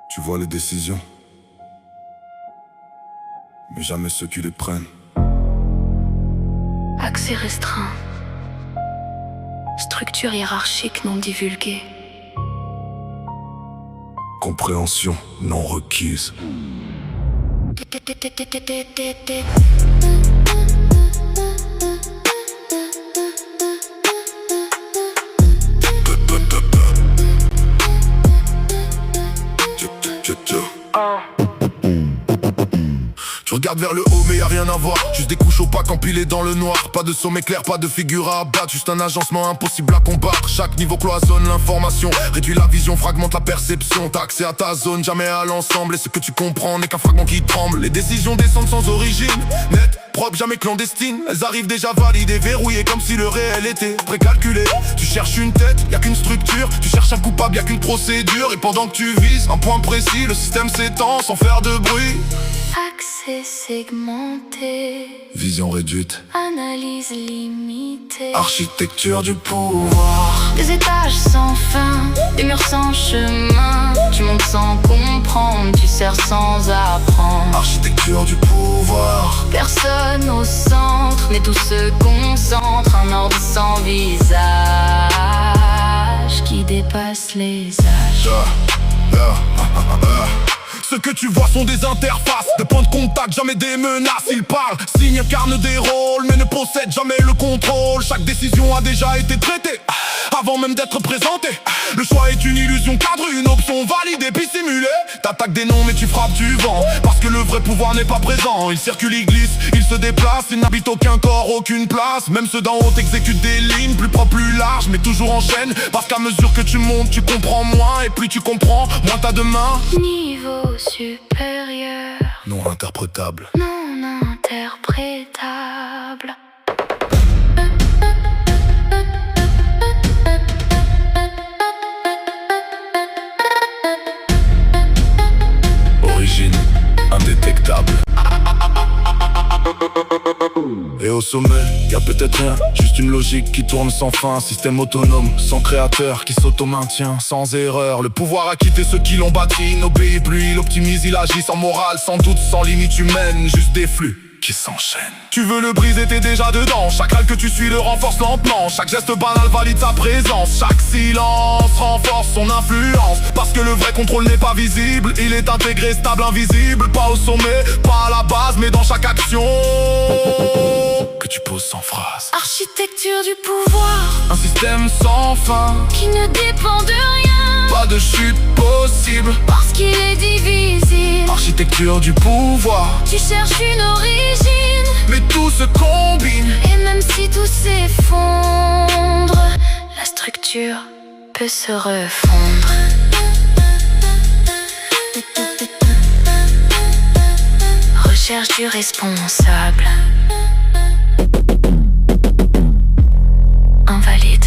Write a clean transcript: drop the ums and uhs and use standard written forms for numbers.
Tu vois les décisions, mais jamais ceux qui les prennent. Accès restreint. Structure hiérarchique non divulguée. Compréhension non requise. Tu regardes vers le haut mais y'a rien à voir. Juste des couches opaques empilées dans le noir. Pas de sommet clair, pas de figure à abattre. Juste un agencement impossible à combattre. Chaque niveau cloisonne l'information, réduit la vision, fragmente la perception. T'as accès à ta zone, jamais à l'ensemble. Et ce que tu comprends n'est qu'un fragment qui tremble. Les décisions descendent sans origine, net, propre, jamais clandestine. Elles arrivent déjà validées, verrouillées, comme si le réel était précalculé. Tu cherches une tête, y'a qu'une structure. Tu cherches un coupable, y'a qu'une procédure. Et pendant que tu vises un point précis, le système s'étend sans faire de bruit. Accès segmenté. Vision réduite. Analyse limitée. Architecture du pouvoir. Des étages sans fin, des murs sans chemin. Tu montes sans comprendre, tu sers sans apprendre. Architecture du pouvoir. Personne au centre, mais tout se concentre. Un ordre sans visage qui dépasse les âges. Ce que tu vois sont des interfaces, des points de contact, jamais des menaces. Ils parlent, signent, incarnent des rôles, mais ne possèdent jamais le contrôle. Chaque décision a déjà été traitée, avant même d'être présentée. Le choix est une illusion cadre, une option validée puis simulée. T'attaques des noms mais tu frappes du vent, parce que le vrai pouvoir n'est pas présent. Il circule, il glisse, il se déplace, il n'habite aucun corps, aucune place. Même ceux d'en haut exécutent des lignes, plus propres, plus larges, mais toujours en chaîne. Parce qu'à mesure que tu montes, tu comprends moins. Et plus tu comprends, moins t'as de main. Niveau supérieur, Non interprétable. non interprétable. Origine indétectable. Et au sommet, y'a peut-être rien, juste une logique qui tourne sans fin. Système autonome, sans créateur, qui s'auto-maintient, sans erreur. Le pouvoir a quitté ceux qui l'ont bâti, n'obéit plus, il optimise, il agit sans morale, sans doute, sans limite humaine. Juste des flux qui s'enchaînent. Tu veux le briser, t'es déjà dedans. Chaque règle que tu suis le renforce lentement. Chaque geste banal valide sa présence. Chaque silence renforce son influence. Parce que le vrai contrôle n'est pas visible. Il est intégré, stable, invisible. Pas au sommet, pas à la base, mais dans chaque action que tu poses sans phrase. Architecture du pouvoir, Un système sans fin, qui ne dépend de rien, pas de chute possible. parce qu'il est divisible. Architecture du pouvoir, Tu cherches une origine, mais tout se combine. et même si tout s'effondre, la structure peut se refondre. Recherche du responsable. Invalide.